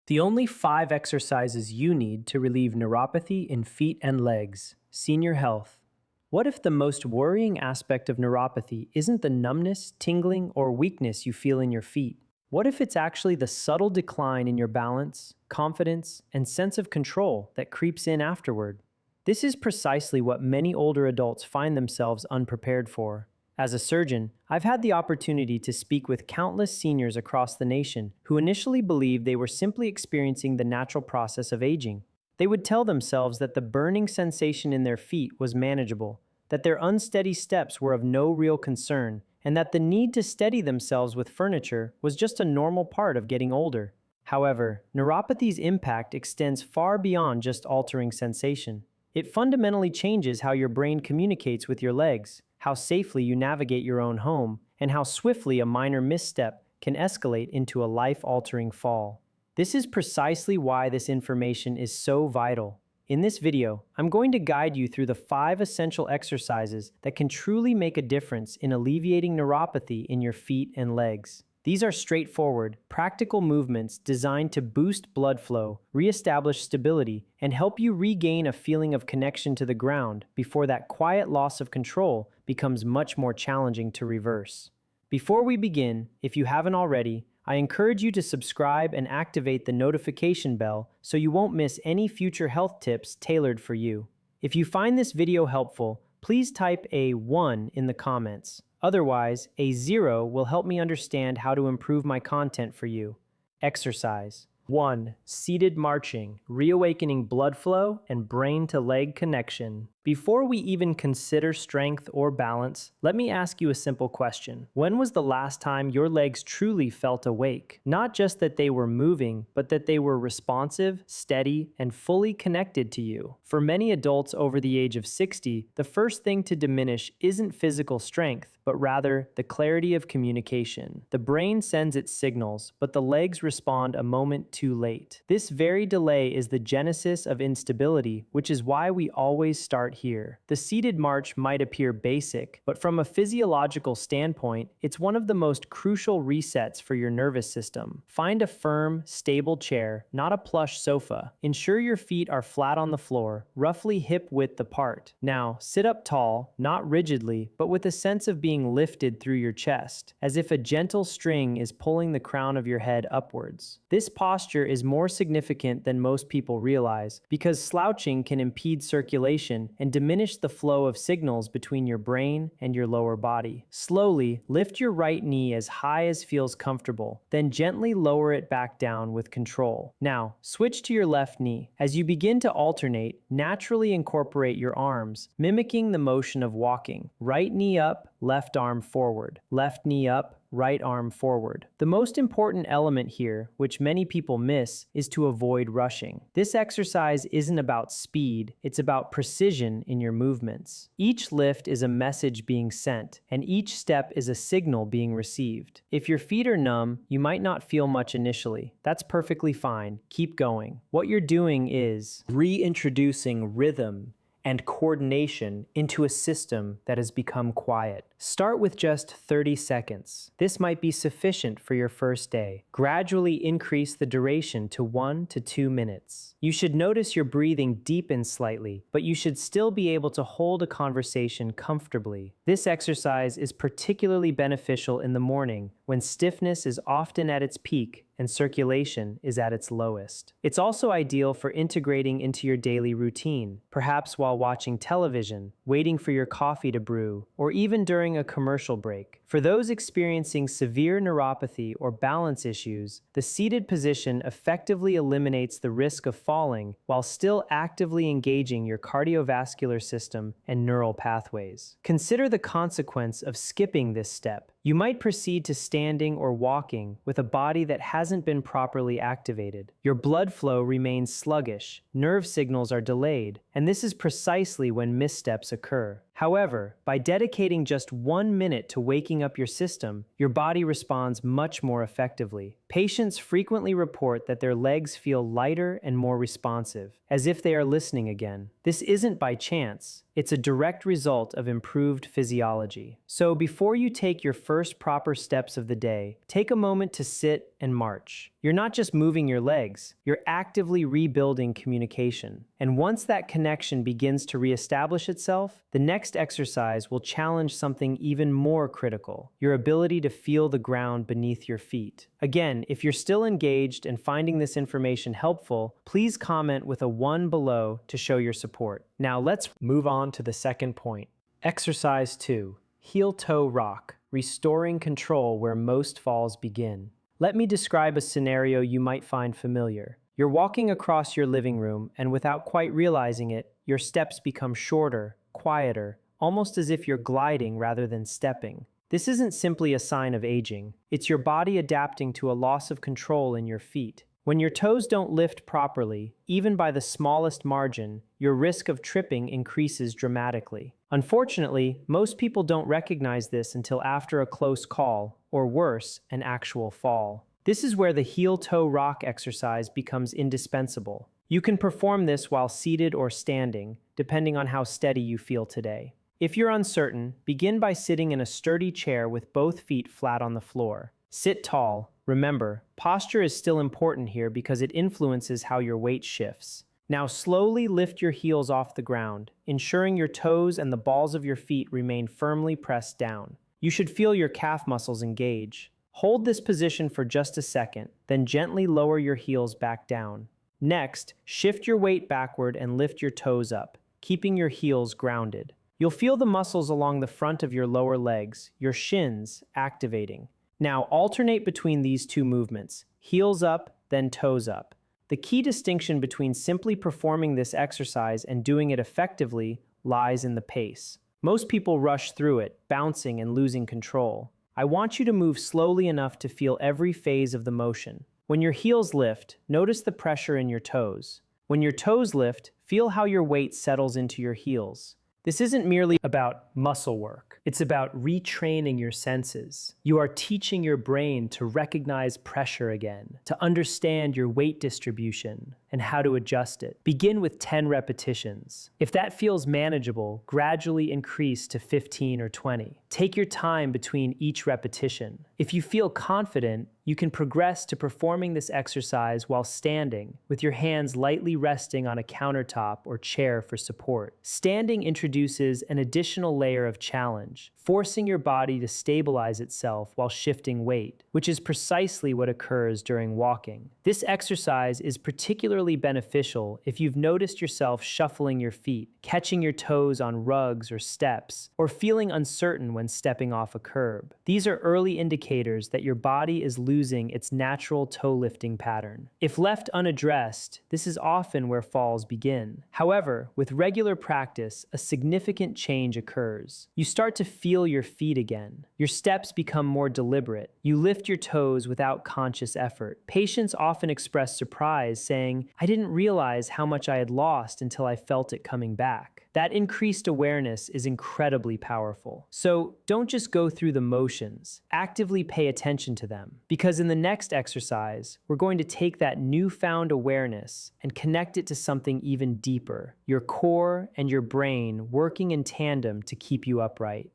The only 5 exercises you need to relieve neuropathy in feet and legs. Senior health. What if the most worrying aspect of neuropathy isn't the numbness, tingling, or weakness you feel in your feet? What if it's actually the subtle decline in your balance, confidence, and sense of control that creeps in afterward? This is precisely what many older adults find themselves unprepared for. As a surgeon, I've had the opportunity to speak with countless seniors across the nation who initially believed they were simply experiencing the natural process of aging. They would tell themselves that the burning sensation in their feet was manageable, that their unsteady steps were of no real concern, and that the need to steady themselves with furniture was just a normal part of getting older. However, neuropathy's impact extends far beyond just altering sensation. It fundamentally changes how your brain communicates with your legs, how safely you navigate your own home, and how swiftly a minor misstep can escalate into a life-altering fall. This is precisely why this information is so vital. In this video, I'm going to guide you through the 5 essential exercises that can truly make a difference in alleviating neuropathy in your feet and legs. These are straightforward, practical movements designed to boost blood flow, reestablish stability, and help you regain a feeling of connection to the ground before that quiet loss of control becomes much more challenging to reverse. Before we begin, if you haven't already, I encourage you to subscribe and activate the notification bell so you won't miss any future health tips tailored for you. If you find this video helpful, please type a 1 in the comments. Otherwise, a 0 will help me understand how to improve my content for you. Exercise. 1. Seated marching, reawakening blood flow and brain-to-leg connection. Before we even consider strength or balance, let me ask you a simple question. When was the last time your legs truly felt awake? Not just that they were moving, but that they were responsive, steady, and fully connected to you. For many adults over the age of 60, the first thing to diminish isn't physical strength, but rather the clarity of communication. The brain sends its signals, but the legs respond a moment too late. This very delay is the genesis of instability, which is why we always start here. The seated march might appear basic, but from a physiological standpoint, it's one of the most crucial resets for your nervous system. Find a firm, stable chair, not a plush sofa. Ensure your feet are flat on the floor, roughly hip-width apart. Now, sit up tall, not rigidly, but with a sense of being lifted through your chest, as if a gentle string is pulling the crown of your head upwards. This posture is more significant than most people realize, because slouching can impede circulation and diminish the flow of signals between your brain and your lower body. Slowly, lift your right knee as high as feels comfortable, then gently lower it back down with control. Now, switch to your left knee. As you begin to alternate, naturally incorporate your arms, mimicking the motion of walking. Right knee up, left arm forward. Left knee up, right arm forward. The most important element here, which many people miss, is to avoid rushing. This exercise isn't about speed, it's about precision in your movements. Each lift is a message being sent, and each step is a signal being received. If your feet are numb, you might not feel much initially. That's perfectly fine. Keep going. What you're doing is reintroducing rhythm and coordination into a system that has become quiet. Start with just 30 seconds. This might be sufficient for your first day. Gradually increase the duration to 1 to 2 minutes. You should notice your breathing deepen slightly, but you should still be able to hold a conversation comfortably. This exercise is particularly beneficial in the morning when stiffness is often at its peak and circulation is at its lowest. It's also ideal for integrating into your daily routine, perhaps while watching television, waiting for your coffee to brew, or even during a commercial break. For those experiencing severe neuropathy or balance issues, the seated position effectively eliminates the risk of falling while still actively engaging your cardiovascular system and neural pathways. Consider the consequence of skipping this step. You might proceed to standing or walking with a body that hasn't been properly activated. Your blood flow remains sluggish, nerve signals are delayed, and this is precisely when missteps occur. However, by dedicating just 1 minute to waking up your system, your body responds much more effectively. Patients frequently report that their legs feel lighter and more responsive, as if they are listening again. This isn't by chance. It's a direct result of improved physiology. So before you take your first proper steps of the day, take a moment to sit and march. You're not just moving your legs, you're actively rebuilding communication. And once that connection begins to reestablish itself, the next exercise will challenge something even more critical, your ability to feel the ground beneath your feet. Again, if you're still engaged and finding this information helpful, please comment with a 1 below to show your support. Now let's move on to the second point. Exercise 2. Heel-toe rock, restoring control where most falls begin. Let me describe a scenario you might find familiar. You're walking across your living room, and without quite realizing it, your steps become shorter, quieter, almost as if you're gliding rather than stepping. This isn't simply a sign of aging. It's your body adapting to a loss of control in your feet. When your toes don't lift properly, even by the smallest margin, your risk of tripping increases dramatically. Unfortunately, most people don't recognize this until after a close call, or worse, an actual fall. This is where the heel-toe rock exercise becomes indispensable. You can perform this while seated or standing, depending on how steady you feel today. If you're uncertain, begin by sitting in a sturdy chair with both feet flat on the floor. Sit tall. Remember, posture is still important here because it influences how your weight shifts. Now slowly lift your heels off the ground, ensuring your toes and the balls of your feet remain firmly pressed down. You should feel your calf muscles engage. Hold this position for just a second, then gently lower your heels back down. Next, shift your weight backward and lift your toes up, keeping your heels grounded. You'll feel the muscles along the front of your lower legs, your shins, activating. Now alternate between these two movements, heels up, then toes up. The key distinction between simply performing this exercise and doing it effectively lies in the pace. Most people rush through it, bouncing and losing control. I want you to move slowly enough to feel every phase of the motion. When your heels lift, notice the pressure in your toes. When your toes lift, feel how your weight settles into your heels. This isn't merely about muscle work. It's about retraining your senses. You are teaching your brain to recognize pressure again, to understand your weight distribution and how to adjust it. Begin with 10 repetitions. If that feels manageable, gradually increase to 15 or 20. Take your time between each repetition. If you feel confident, you can progress to performing this exercise while standing, with your hands lightly resting on a countertop or chair for support. Standing introduces an additional layer of challenge, forcing your body to stabilize itself while shifting weight, which is precisely what occurs during walking. This exercise is particularly beneficial if you've noticed yourself shuffling your feet, catching your toes on rugs or steps, or feeling uncertain when stepping off a curb. These are early indicators that your body is losing its natural toe lifting pattern. If left unaddressed, this is often where falls begin. However, with regular practice, a significant change occurs. You start to feel your feet again. Your steps become more deliberate. You lift your toes without conscious effort. Patients often express surprise, saying, "I didn't realize how much I had lost until I felt it coming back." That increased awareness is incredibly powerful. So don't just go through the motions, actively pay attention to them. Because in the next exercise, we're going to take that newfound awareness and connect it to something even deeper, your core and your brain working in tandem to keep you upright.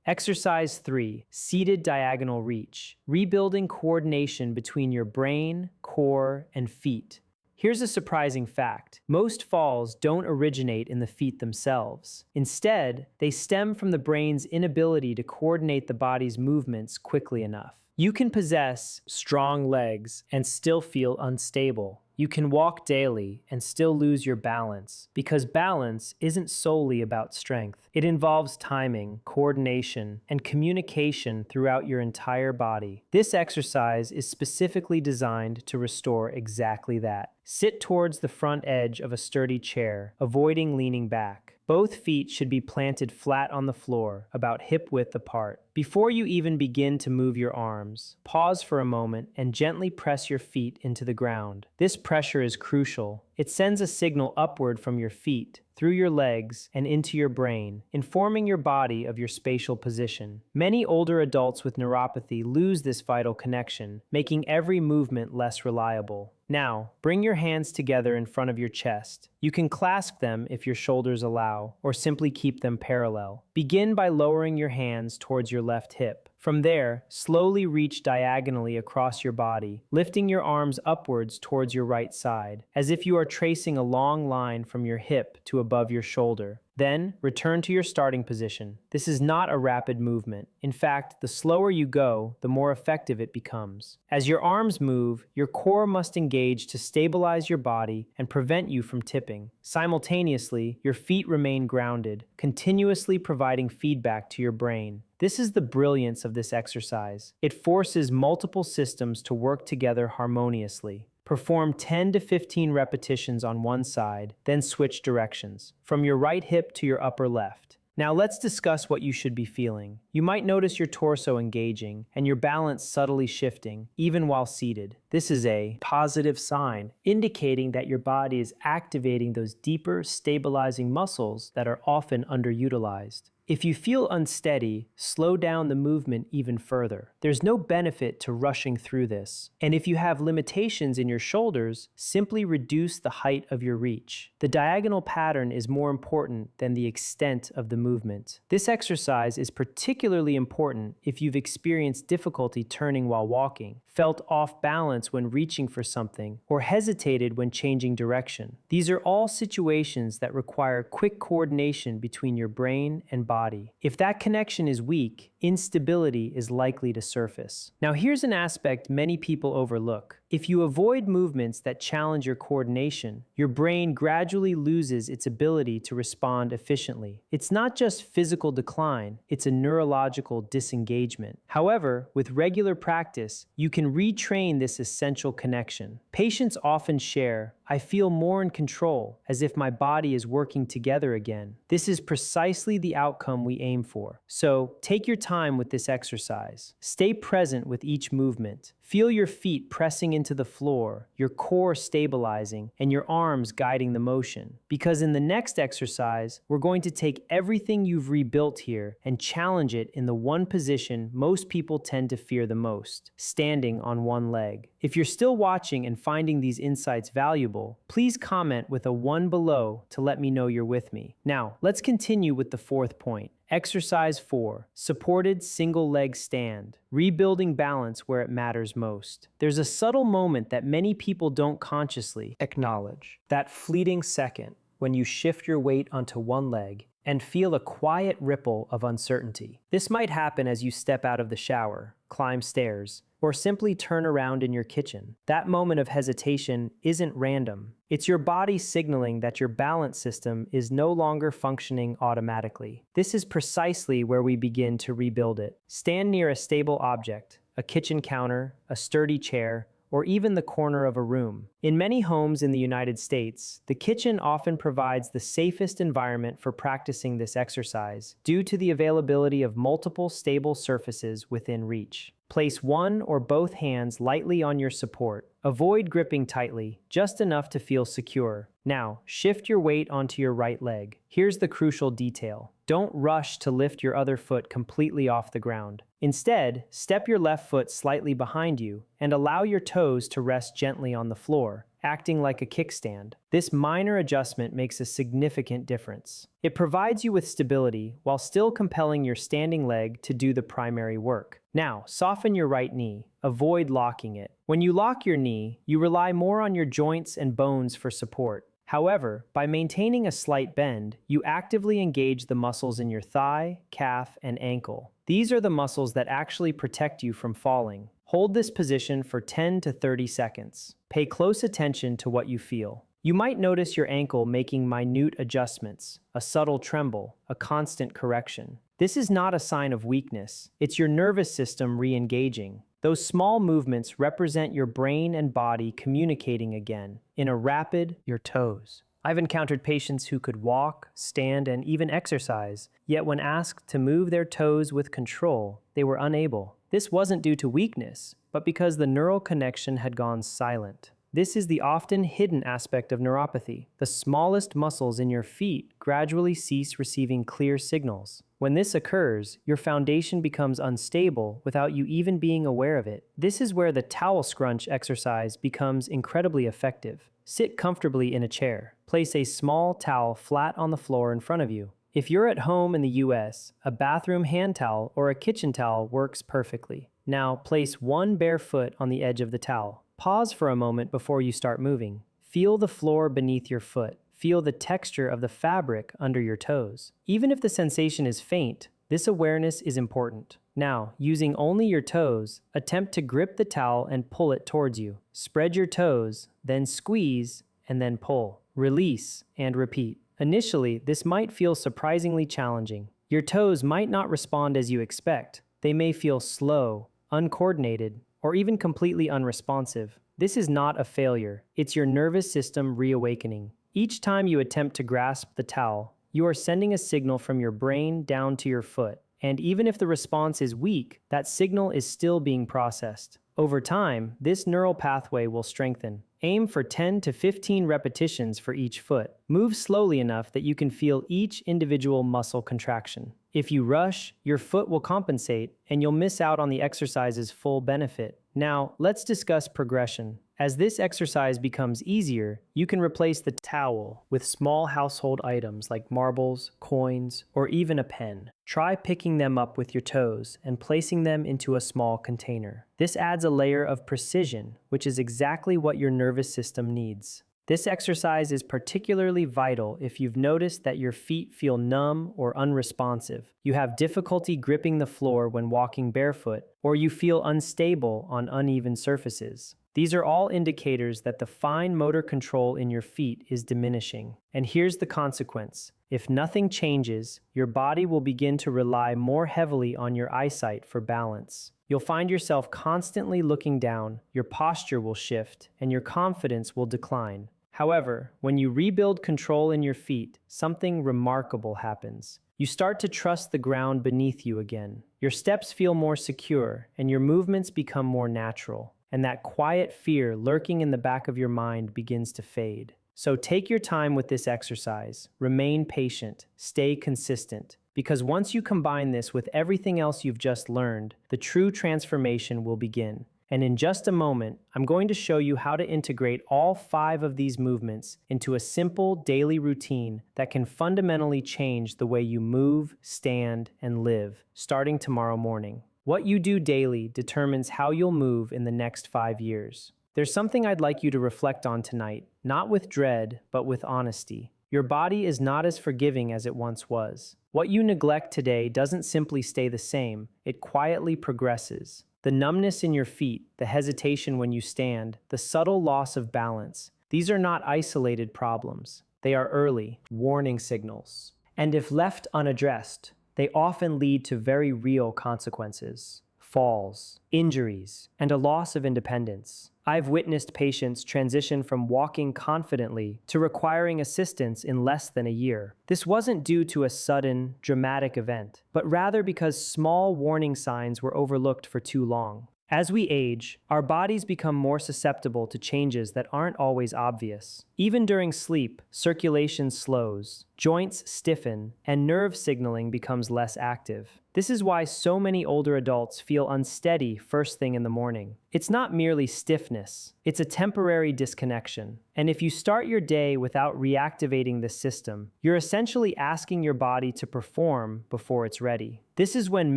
Exercise 3, seated diagonal reach, rebuilding coordination between your brain, core, and feet. Here's a surprising fact. Most falls don't originate in the feet themselves. Instead, they stem from the brain's inability to coordinate the body's movements quickly enough. You can possess strong legs and still feel unstable. You can walk daily and still lose your balance, because balance isn't solely about strength. It involves timing, coordination, and communication throughout your entire body. This exercise is specifically designed to restore exactly that. Sit towards the front edge of a sturdy chair, avoiding leaning back. Both feet should be planted flat on the floor, about hip width apart. Before you even begin to move your arms, pause for a moment and gently press your feet into the ground. This pressure is crucial. It sends a signal upward from your feet, through your legs, and into your brain, informing your body of your spatial position. Many older adults with neuropathy lose this vital connection, making every movement less reliable. Now, bring your hands together in front of your chest. You can clasp them if your shoulders allow, or simply keep them parallel. Begin by lowering your hands towards your left hip. From there, slowly reach diagonally across your body, lifting your arms upwards towards your right side, as if you are tracing a long line from your hip to above your shoulder. Then, return to your starting position. This is not a rapid movement. In fact, the slower you go, the more effective it becomes. As your arms move, your core must engage to stabilize your body and prevent you from tipping. Simultaneously, your feet remain grounded, continuously providing feedback to your brain. This is the brilliance of this exercise. It forces multiple systems to work together harmoniously. Perform 10 to 15 repetitions on one side, then switch directions, from your right hip to your upper left. Now let's discuss what you should be feeling. You might notice your torso engaging and your balance subtly shifting, even while seated. This is a positive sign, indicating that your body is activating those deeper, stabilizing muscles that are often underutilized. If you feel unsteady, slow down the movement even further. There's no benefit to rushing through this. And if you have limitations in your shoulders, simply reduce the height of your reach. The diagonal pattern is more important than the extent of the movement. This exercise is particularly important if you've experienced difficulty turning while walking, felt off balance when reaching for something, or hesitated when changing direction. These are all situations that require quick coordination between your brain and body. If that connection is weak, instability is likely to surface. Now here's an aspect many people overlook. If you avoid movements that challenge your coordination, your brain gradually loses its ability to respond efficiently. It's not just physical decline, it's a neurological disengagement. However, with regular practice, you can retrain this essential connection. Patients often share, "I feel more in control, as if my body is working together again." This is precisely the outcome we aim for. So, take your time with this exercise. Stay present with each movement. Feel your feet pressing into the floor, your core stabilizing, and your arms guiding the motion. Because in the next exercise, we're going to take everything you've rebuilt here and challenge it in the one position most people tend to fear the most, standing on one leg. If you're still watching and finding these insights valuable, please comment with a 1 below to let me know you're with me. Now, let's continue with the fourth point. Exercise 4, supported single leg stand, rebuilding balance where it matters most. There's a subtle moment that many people don't consciously acknowledge. That fleeting second when you shift your weight onto one leg and feel a quiet ripple of uncertainty. This might happen as you step out of the shower, climb stairs, or simply turn around in your kitchen. That moment of hesitation isn't random. It's your body signaling that your balance system is no longer functioning automatically. This is precisely where we begin to rebuild it. Stand near a stable object, a kitchen counter, a sturdy chair, or even the corner of a room. In many homes in the United States, the kitchen often provides the safest environment for practicing this exercise due to the availability of multiple stable surfaces within reach. Place one or both hands lightly on your support. Avoid gripping tightly, just enough to feel secure. Now, shift your weight onto your right leg. Here's the crucial detail. Don't rush to lift your other foot completely off the ground. Instead, step your left foot slightly behind you and allow your toes to rest gently on the floor, acting like a kickstand. This minor adjustment makes a significant difference. It provides you with stability while still compelling your standing leg to do the primary work. Now, soften your right knee. Avoid locking it. When you lock your knee, you rely more on your joints and bones for support. However, by maintaining a slight bend, you actively engage the muscles in your thigh, calf, and ankle. These are the muscles that actually protect you from falling. Hold this position for 10 to 30 seconds. Pay close attention to what you feel. You might notice your ankle making minute adjustments, a subtle tremble, a constant correction. This is not a sign of weakness. It's your nervous system re-engaging. Those small movements represent your brain and body communicating again in a rapid, your toes. I've encountered patients who could walk, stand, and even exercise, yet when asked to move their toes with control, they were unable. This wasn't due to weakness, but because the neural connection had gone silent. This is the often hidden aspect of neuropathy. The smallest muscles in your feet gradually cease receiving clear signals. When this occurs, your foundation becomes unstable without you even being aware of it. This is where the towel scrunch exercise becomes incredibly effective. Sit comfortably in a chair. Place a small towel flat on the floor in front of you. If you're at home in the US, a bathroom hand towel or a kitchen towel works perfectly. Now, place one bare foot on the edge of the towel. Pause for a moment before you start moving. Feel the floor beneath your foot. Feel the texture of the fabric under your toes. Even if the sensation is faint, this awareness is important. Now, using only your toes, attempt to grip the towel and pull it towards you. Spread your toes, then squeeze, and then pull. Release, and repeat. Initially, this might feel surprisingly challenging. Your toes might not respond as you expect. They may feel slow, uncoordinated, or even completely unresponsive. This is not a failure. It's your nervous system reawakening. Each time you attempt to grasp the towel, you are sending a signal from your brain down to your foot. And even if the response is weak, that signal is still being processed. Over time, this neural pathway will strengthen. Aim for 10 to 15 repetitions for each foot. Move slowly enough that you can feel each individual muscle contraction. If you rush, your foot will compensate and you'll miss out on the exercise's full benefit. Now, let's discuss progression. As this exercise becomes easier, you can replace the towel with small household items like marbles, coins, or even a pen. Try picking them up with your toes and placing them into a small container. This adds a layer of precision, which is exactly what your nervous system needs. This exercise is particularly vital if you've noticed that your feet feel numb or unresponsive, you have difficulty gripping the floor when walking barefoot, or you feel unstable on uneven surfaces. These are all indicators that the fine motor control in your feet is diminishing. And here's the consequence. If nothing changes, your body will begin to rely more heavily on your eyesight for balance. You'll find yourself constantly looking down, your posture will shift, and your confidence will decline. However, when you rebuild control in your feet, something remarkable happens. You start to trust the ground beneath you again. Your steps feel more secure, and your movements become more natural. And that quiet fear lurking in the back of your mind begins to fade. So take your time with this exercise. Remain patient. Stay consistent. Because once you combine this with everything else you've just learned, the true transformation will begin. And in just a moment, I'm going to show you how to integrate all 5 of these movements into a simple daily routine that can fundamentally change the way you move, stand, and live, starting tomorrow morning. What you do daily determines how you'll move in the next 5 years. There's something I'd like you to reflect on tonight, not with dread, but with honesty. Your body is not as forgiving as it once was. What you neglect today doesn't simply stay the same, it quietly progresses. The numbness in your feet, the hesitation when you stand, the subtle loss of balance, these are not isolated problems. They are early, warning signals. And if left unaddressed, they often lead to very real consequences. Falls, injuries, and a loss of independence. I've witnessed patients transition from walking confidently to requiring assistance in less than a year. This wasn't due to a sudden, dramatic event, but rather because small warning signs were overlooked for too long. As we age, our bodies become more susceptible to changes that aren't always obvious. Even during sleep, circulation slows, joints stiffen, and nerve signaling becomes less active. This is why so many older adults feel unsteady first thing in the morning. It's not merely stiffness, it's a temporary disconnection. And if you start your day without reactivating the system, you're essentially asking your body to perform before it's ready. This is when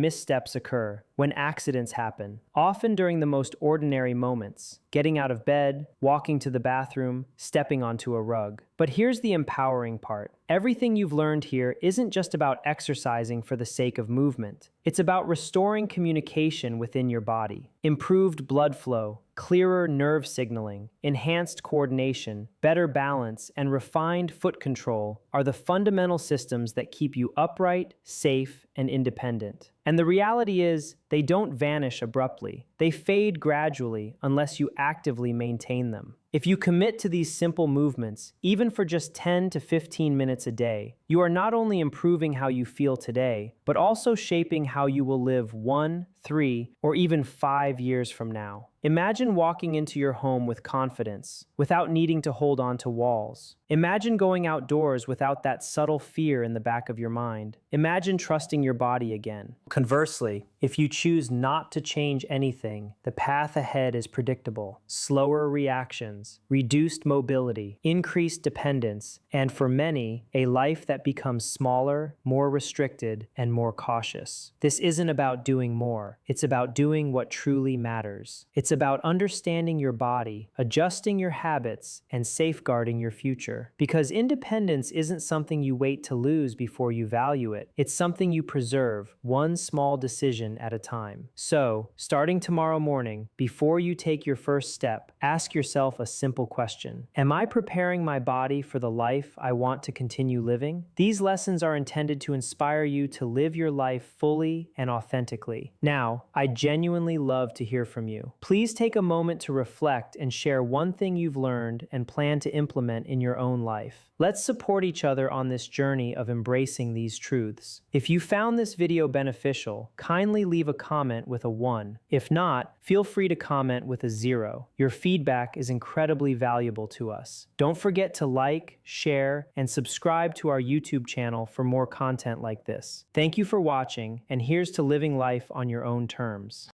missteps occur, when accidents happen, often during the most ordinary moments. Getting out of bed, walking to the bathroom, stepping onto a rug. But here's the empowering part. Everything you've learned here isn't just about exercising for the sake of movement. It's about restoring communication within your body, improved blood flow, clearer nerve signaling, enhanced coordination, better balance, and refined foot control are the fundamental systems that keep you upright, safe, and independent. And the reality is, they don't vanish abruptly. They fade gradually unless you actively maintain them. If you commit to these simple movements, even for just 10 to 15 minutes a day, you are not only improving how you feel today, but also shaping how you will live 1, 3, or even 5 years from now. Imagine walking into your home with confidence, without needing to hold on to walls. Imagine going outdoors without that subtle fear in the back of your mind. Imagine trusting your body again. Conversely, if you choose not to change anything, the path ahead is predictable. Slower reactions, reduced mobility, increased dependence, and for many, a life that becomes smaller, more restricted, and more cautious. This isn't about doing more. It's about doing what truly matters. It's about understanding your body, adjusting your habits, and safeguarding your future. Because independence isn't something you wait to lose before you value it. It's something you preserve, one small decision at a time. So, starting tomorrow morning, before you take your first step, ask yourself a simple question. Am I preparing my body for the life I want to continue living? These lessons are intended to inspire you to live your life fully and authentically. Now, I genuinely love to hear from you. Please take a moment to reflect and share one thing you've learned and plan to implement in your own life. Let's support each other on this journey of embracing these truths. If you found this video beneficial, kindly leave a comment with a 1. If not, feel free to comment with a 0. Your feedback is incredibly valuable to us. Don't forget to like, share, and subscribe to our YouTube channel for more content like this. Thank you for watching, and here's to living life on your own terms.